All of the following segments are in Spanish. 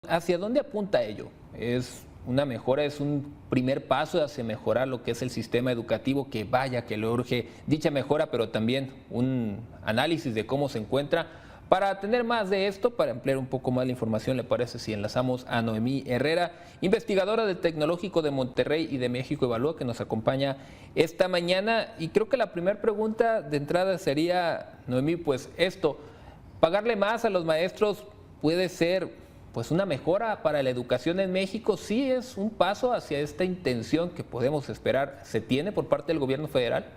¿hacia dónde apunta ello? ¿Es una mejora, es un primer paso hacia mejorar lo que es el sistema educativo, que vaya que le urge dicha mejora, pero también un análisis de cómo se encuentra? Para tener más de esto, para ampliar un poco más la información, ¿le parece si enlazamos a Noemí Herrera, investigadora del Tecnológico de Monterrey y de México Evalúa, que nos acompaña esta mañana? Y creo que la primera pregunta de entrada sería, Noemí, pues esto, pagarle más a los maestros puede ser pues una mejora para la educación en México. Sí es un paso hacia esta intención que podemos esperar, ¿se tiene por parte del gobierno federal?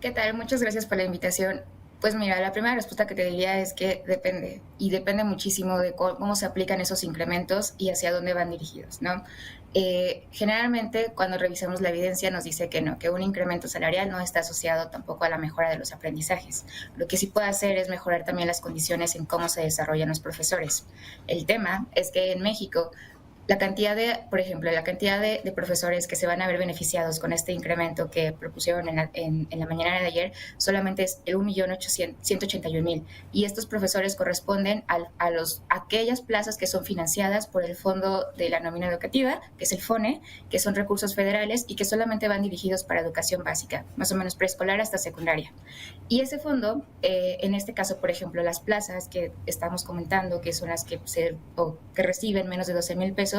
¿Qué tal? Muchas gracias por la invitación. Pues mira, la primera respuesta que te diría es que depende, y depende muchísimo de cómo se aplican esos incrementos y hacia dónde van dirigidos, ¿no? Generalmente, cuando revisamos la evidencia, nos dice que no, que un incremento salarial no está asociado tampoco a la mejora de los aprendizajes. Lo que sí puede hacer es mejorar también las condiciones en cómo se desarrollan los profesores. El tema es que en México la cantidad de, por ejemplo, la cantidad de profesores que se van a ver beneficiados con este incremento que propusieron en la mañana de ayer solamente es el 1.181.000. Y estos profesores corresponden a aquellas plazas que son financiadas por el Fondo de la Nómina Educativa, que es el FONE, que son recursos federales y que solamente van dirigidos para educación básica, más o menos preescolar hasta secundaria. Y ese fondo, en este caso, por ejemplo, las plazas que estamos comentando, que son las que reciben menos de 12,000 pesos,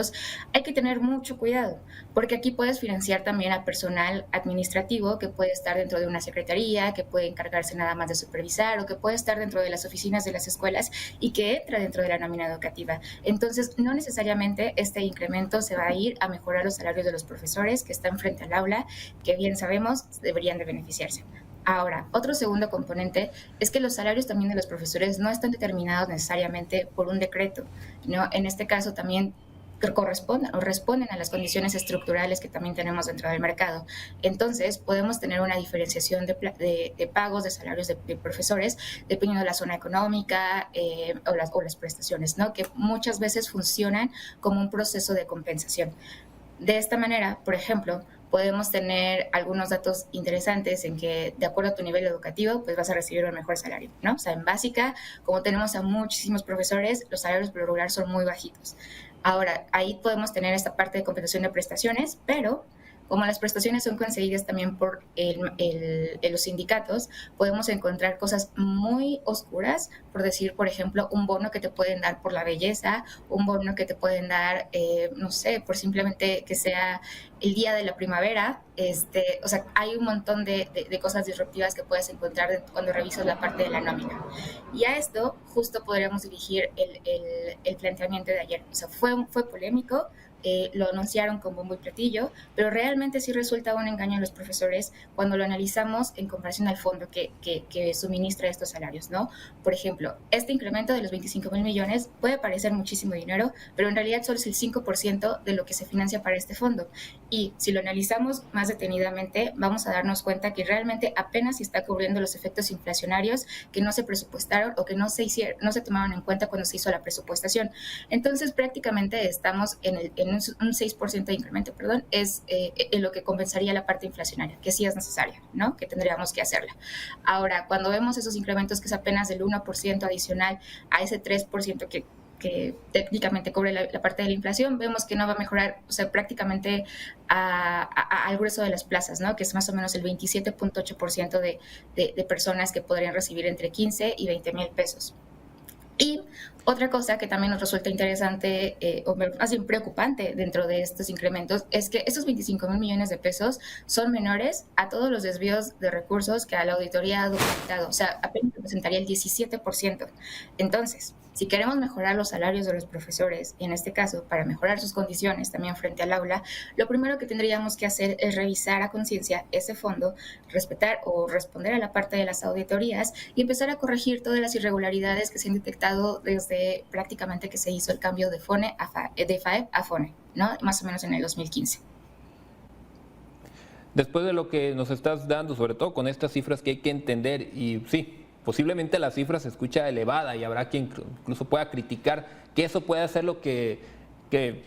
hay que tener mucho cuidado, porque aquí puedes financiar también a personal administrativo que puede estar dentro de una secretaría, que puede encargarse nada más de supervisar, o que puede estar dentro de las oficinas de las escuelas y que entra dentro de la nómina educativa. Entonces, no necesariamente este incremento se va a ir a mejorar los salarios de los profesores que están frente al aula, que bien sabemos deberían de beneficiarse. Ahora, otro segundo componente es que los salarios también de los profesores no están determinados necesariamente por un decreto, ¿no? En este caso también corresponden o responden a las condiciones estructurales que también tenemos dentro del mercado. Entonces, podemos tener una diferenciación de pagos, de salarios de profesores, dependiendo de la zona económica o las prestaciones, ¿no? Que muchas veces funcionan como un proceso de compensación. De esta manera, por ejemplo, podemos tener algunos datos interesantes en que, de acuerdo a tu nivel educativo, pues vas a recibir un mejor salario, ¿no? O sea, en básica, como tenemos a muchísimos profesores, los salarios por lo regular son muy bajitos. Ahora, ahí podemos tener esta parte de compensación de prestaciones, pero como las prestaciones son conseguidas también por los sindicatos, podemos encontrar cosas muy oscuras, por decir, por ejemplo, un bono que te pueden dar por la belleza, un bono que te pueden dar, no sé, por simplemente que sea el día de la primavera. O sea, hay un montón de cosas disruptivas que puedes encontrar cuando revisas la parte de la nómina. Y a esto justo podríamos dirigir el planteamiento de ayer. O sea, fue polémico, lo anunciaron con bombo y platillo, pero realmente sí resulta un engaño a los profesores cuando lo analizamos en comparación al fondo que suministra estos salarios, ¿no? Por ejemplo, este incremento de los 25,000 millones puede parecer muchísimo dinero, pero en realidad solo es el 5% de lo que se financia para este fondo. Y si lo analizamos más detenidamente, vamos a darnos cuenta que realmente apenas se está cubriendo los efectos inflacionarios que no se presupuestaron o que no se tomaron en cuenta cuando se hizo la presupuestación. Entonces, prácticamente estamos en un 6% de incremento, perdón, es en lo que compensaría la parte inflacionaria, que sí es necesaria, ¿no? Que tendríamos que hacerla. Ahora, cuando vemos esos incrementos que es apenas del 1% adicional a ese 3% que técnicamente cubre la parte de la inflación, vemos que no va a mejorar, o sea, prácticamente al grueso de las plazas, ¿no? Que es más o menos el 27.8% de personas que podrían recibir entre 15 y 20,000 pesos. Y otra cosa que también nos resulta interesante, o más bien preocupante dentro de estos incrementos, es que estos 25,000 millones de pesos son menores a todos los desvíos de recursos que a la auditoría ha documentado. O sea, apenas representaría el 17%. Entonces, si queremos mejorar los salarios de los profesores, y en este caso, para mejorar sus condiciones también frente al aula, lo primero que tendríamos que hacer es revisar a conciencia ese fondo, respetar o responder a la parte de las auditorías y empezar a corregir todas las irregularidades que se han detectado desde prácticamente que se hizo el cambio de FONE de FAEP a FONE, ¿no? Más o menos en el 2015. Después de lo que nos estás dando, sobre todo con estas cifras que hay que entender, y sí, posiblemente la cifra se escucha elevada y habrá quien incluso pueda criticar que eso puede hacer lo que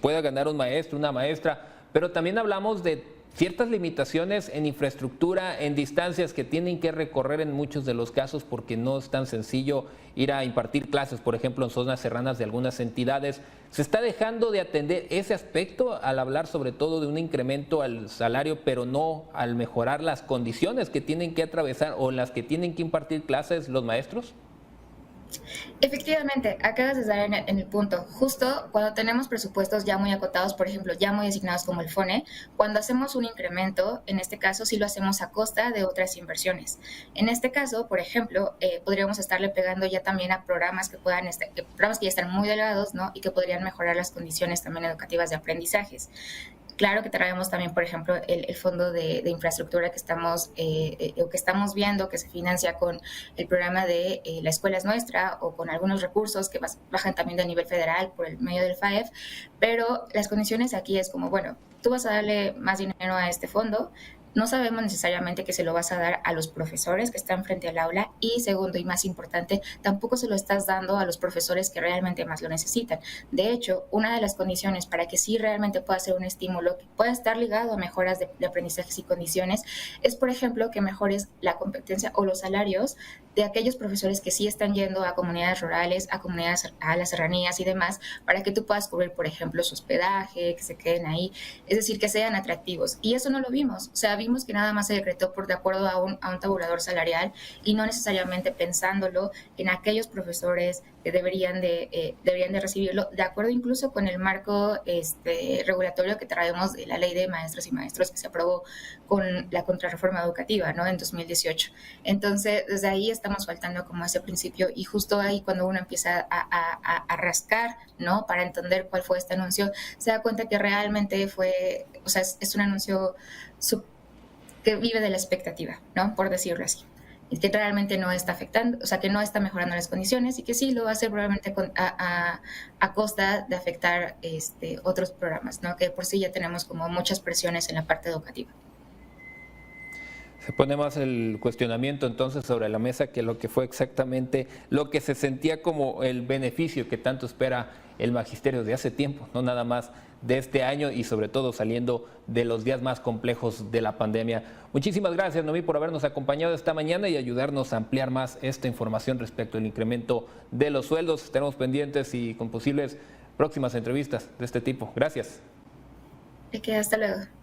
pueda ganar un maestro, una maestra, pero también hablamos de ciertas limitaciones en infraestructura, en distancias que tienen que recorrer en muchos de los casos porque no es tan sencillo ir a impartir clases, por ejemplo, en zonas serranas de algunas entidades. ¿Se está dejando de atender ese aspecto al hablar sobre todo de un incremento al salario, pero no al mejorar las condiciones que tienen que atravesar o las que tienen que impartir clases los maestros? Efectivamente, acabas de dar en el punto. Justo cuando tenemos presupuestos ya muy acotados, por ejemplo, ya muy designados como el FONE, cuando hacemos un incremento, en este caso sí lo hacemos a costa de otras inversiones. En este caso, por ejemplo, podríamos estarle pegando ya también a programas que puedan estar, programas que ya están muy delgados, ¿no? Y que podrían mejorar las condiciones también educativas de aprendizajes. Claro que traemos también, por ejemplo, el fondo de infraestructura que estamos viendo, que se financia con el programa de La Escuela es Nuestra o con algunos recursos que bajan también de nivel federal por el medio del FAEF, pero las condiciones aquí es como, bueno, tú vas a darle más dinero a este fondo, no sabemos necesariamente que se lo vas a dar a los profesores que están frente al aula y segundo y más importante, tampoco se lo estás dando a los profesores que realmente más lo necesitan. De hecho, una de las condiciones para que sí realmente pueda ser un estímulo que pueda estar ligado a mejoras de aprendizajes y condiciones es, por ejemplo, que mejores la competencia o los salarios de aquellos profesores que sí están yendo a comunidades rurales, a comunidades, a las serranías y demás, para que tú puedas cubrir, por ejemplo, su hospedaje, que se queden ahí, es decir, que sean atractivos. Y eso no lo vimos, o sea, vimos que nada más se decretó de acuerdo a un tabulador salarial y no necesariamente pensándolo en aquellos profesores que deberían de recibirlo, de acuerdo incluso con el marco regulatorio que traemos de la Ley de Maestras y Maestros que se aprobó con la contrarreforma educativa, ¿no? En 2018. Entonces, desde ahí estamos faltando como ese principio y justo ahí cuando uno empieza a rascar, ¿no? Para entender cuál fue este anuncio, se da cuenta que realmente fue, o sea, es un anuncio que vive de la expectativa, ¿no? Por decirlo así. Y que realmente no está afectando, o sea, que no está mejorando las condiciones y que sí lo va a hacer probablemente a costa de afectar otros programas, ¿no? Que por sí ya tenemos como muchas presiones en la parte educativa. Se pone más el cuestionamiento entonces sobre la mesa que lo que fue exactamente lo que se sentía como el beneficio que tanto espera el magisterio de hace tiempo, no nada más de este año y sobre todo saliendo de los días más complejos de la pandemia. Muchísimas gracias, Noemí, por habernos acompañado esta mañana y ayudarnos a ampliar más esta información respecto al incremento de los sueldos. Estaremos pendientes y con posibles próximas entrevistas de este tipo. Gracias. Hasta luego.